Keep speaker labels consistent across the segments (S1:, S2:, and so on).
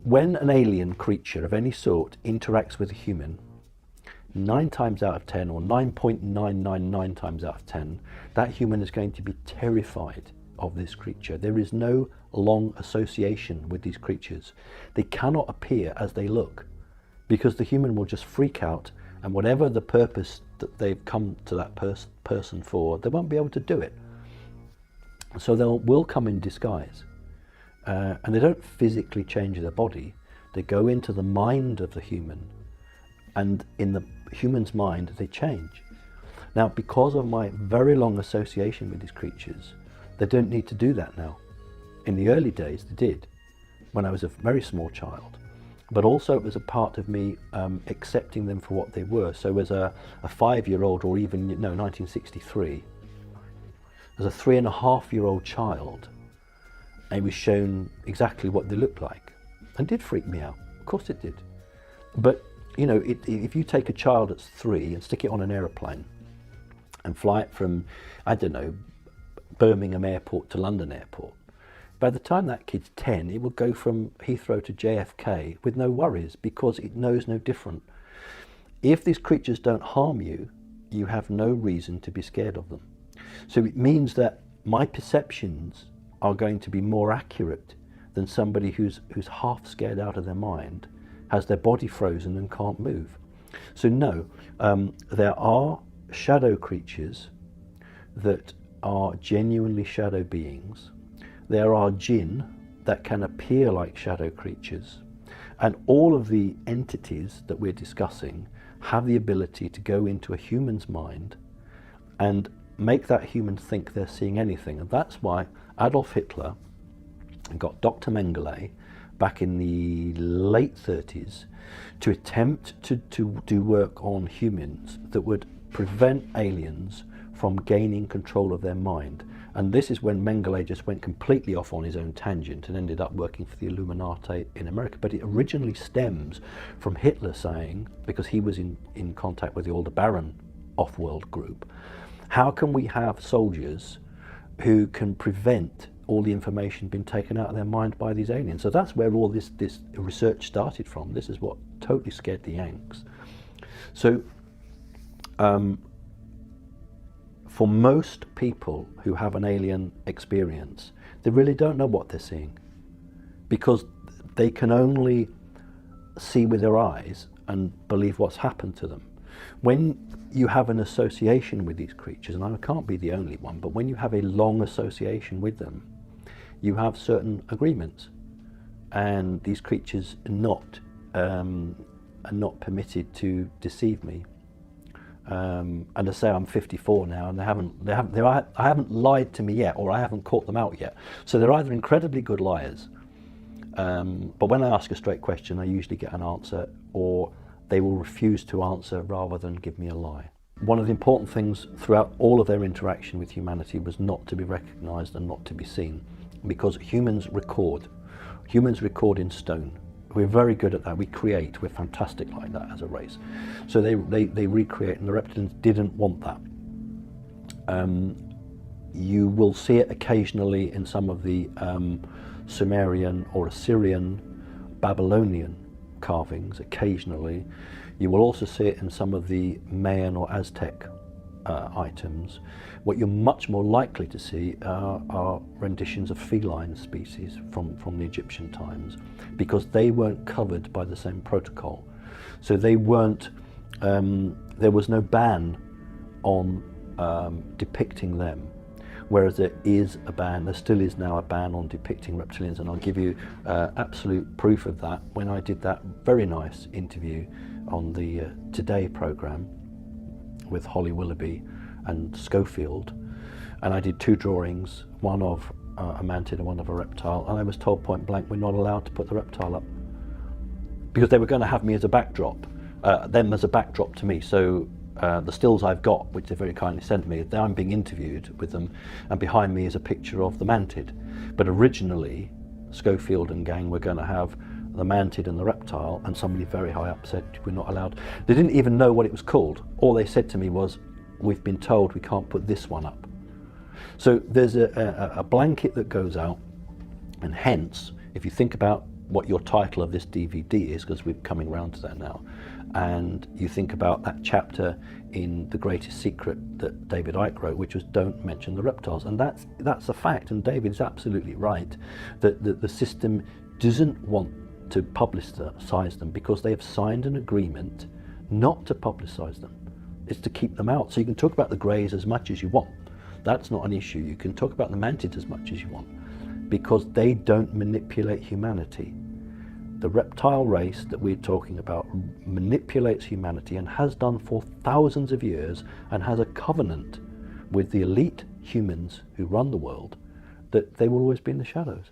S1: when an alien creature of any sort interacts with a human, 9 times out of 10 or 9.999 times out of 10, that human is going to be terrified of this creature. There is no long association with these creatures. They cannot appear as they look, because the human will just freak out, and whatever the purpose that they've come to that person for, they won't be able to do it. So they will come in disguise, and they don't physically change their body. They go into the mind of the human, and in the human's mind they change. Now, because of my very long association with these creatures, they don't need to do that now. In the early days they did, when I was a very small child, but also it was a part of me accepting them for what they were. So as a 5-year-old, or even, 1963, as a 3.5-year-old child, I was shown exactly what they looked like, and did freak me out. Of course it did. But if you take a child that's 3 and stick it on an aeroplane and fly it from, I don't know, Birmingham Airport to London Airport, by the time that kid's 10, it will go from Heathrow to JFK with no worries, because it knows no different. If these creatures don't harm you, you have no reason to be scared of them. So it means that my perceptions are going to be more accurate than somebody who's half scared out of their mind, has their body frozen and can't move. So no, there are shadow creatures that are genuinely shadow beings. There are jinn that can appear like shadow creatures, and all of the entities that we're discussing have the ability to go into a human's mind and make that human think they're seeing anything. And that's why Adolf Hitler got Dr. Mengele back in the late 30s to attempt to do work on humans that would prevent aliens from gaining control of their mind. And this is when Mengele just went completely off on his own tangent and ended up working for the Illuminati in America. But it originally stems from Hitler saying, because he was in contact with the Aldebaran off-world group, how can we have soldiers who can prevent all the information being taken out of their mind by these aliens? So that's where all this research started from. This is what totally scared the Yanks. So for most people who have an alien experience, they really don't know what they're seeing, because they can only see with their eyes and believe what's happened to them. When you have an association with these creatures, and I can't be the only one, but when you have a long association with them, you have certain agreements, and these creatures are not permitted to deceive me. And I say I'm 54 now, and I haven't lied to me yet, or I haven't caught them out yet. So they're either incredibly good liars, but when I ask a straight question, I usually get an answer, or they will refuse to answer rather than give me a lie. One of the important things throughout all of their interaction with humanity was not to be recognized and not to be seen, because humans record in stone. We're very good at that. We create. We're fantastic like that as a race. So they recreate, and the reptilians didn't want that. You will see it occasionally in some of the Sumerian or Assyrian, Babylonian carvings. Occasionally, you will also see it in some of the Mayan or Aztec items. What you're much more likely to see are renditions of feline species from the Egyptian times, because they weren't covered by the same protocol. So they weren't, there was no ban on depicting them, whereas there is a ban, there still is now a ban on depicting reptilians, and I'll give you absolute proof of that when I did that very nice interview on the Today programme with Holly Willoughby and Schofield, and I did 2 drawings, one of a mantid and one of a reptile, and I was told point blank we're not allowed to put the reptile up, because they were going to have me as a backdrop, them as a backdrop to me. So the stills I've got, which they very kindly sent me, I'm being interviewed with them, and behind me is a picture of the mantid. But originally Schofield and gang were going to have the mantid and the reptile, and somebody very high up said we're not allowed. They didn't even know what it was called. All they said to me was, we've been told we can't put this one up. So there's a blanket that goes out, and hence, if you think about what your title of this DVD is, because we're coming round to that now, and you think about that chapter in The Greatest Secret that David Icke wrote, which was don't mention the reptiles. And that's a fact, and David's absolutely right, that the system doesn't want to publicise them because they have signed an agreement not to publicise them. It's to keep them out. So you can talk about the greys as much as you want. That's not an issue. You can talk about the mantids as much as you want, because they don't manipulate humanity. The reptile race that we're talking about manipulates humanity and has done for thousands of years, and has a covenant with the elite humans who run the world that they will always be in the shadows.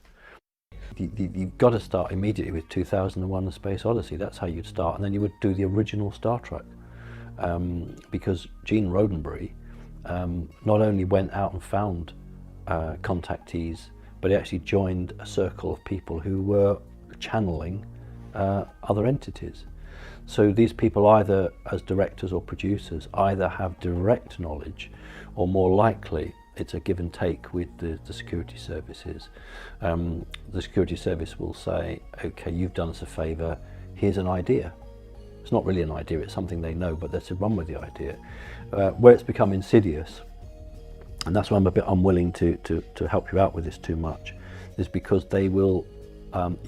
S1: You've got to start immediately with 2001: A Space Odyssey. That's how you'd start, and then you would do the original Star Trek, because Gene Roddenberry not only went out and found contactees, but he actually joined a circle of people who were channeling other entities. So these people, either as directors or producers, either have direct knowledge, or more likely it's a give and take with the security services. The security service will say, okay, you've done us a favour, here's an idea. It's not really an idea, it's something they know, but they're to run with the idea. Where it's become insidious, and that's why I'm a bit unwilling to help you out with this too much, is because they will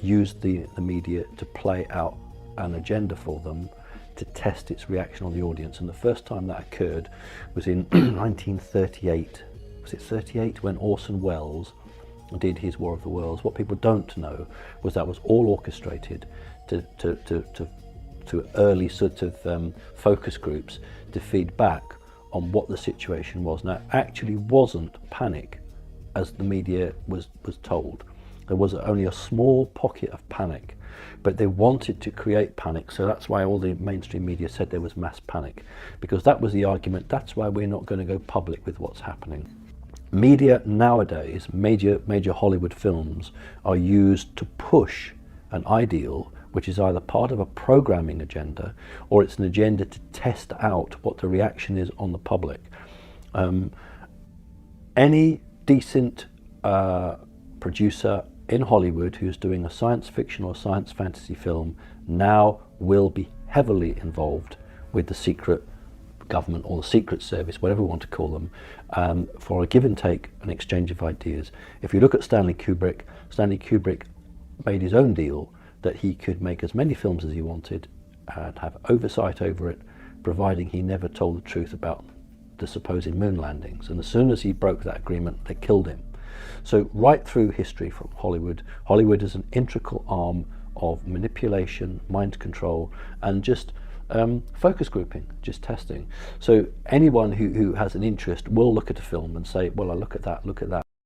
S1: use the media to play out an agenda for them, to test its reaction on the audience. And the first time that occurred was in 1938. Was it 38, when Orson Welles did his War of the Worlds? What people don't know was that was all orchestrated to early sort of focus groups to feed back on what the situation was. Now, it actually wasn't panic, as the media was told. There was only a small pocket of panic, but they wanted to create panic, so that's why all the mainstream media said there was mass panic, because that was the argument. That's why we're not going to go public with what's happening. Media nowadays, major Hollywood films, are used to push an ideal which is either part of a programming agenda, or it's an agenda to test out what the reaction is on the public. Any decent producer in Hollywood who's doing a science fiction or science fantasy film now will be heavily involved with the secret government or the secret service, whatever we want to call them, for a give and take, an exchange of ideas. If you look at Stanley Kubrick made his own deal that he could make as many films as he wanted and have oversight over it, providing he never told the truth about the supposed moon landings. And as soon as he broke that agreement, they killed him. So right through history from Hollywood is an integral arm of manipulation, mind control, and just focus grouping, just testing. So anyone who has an interest will look at a film and say, well, I look at that,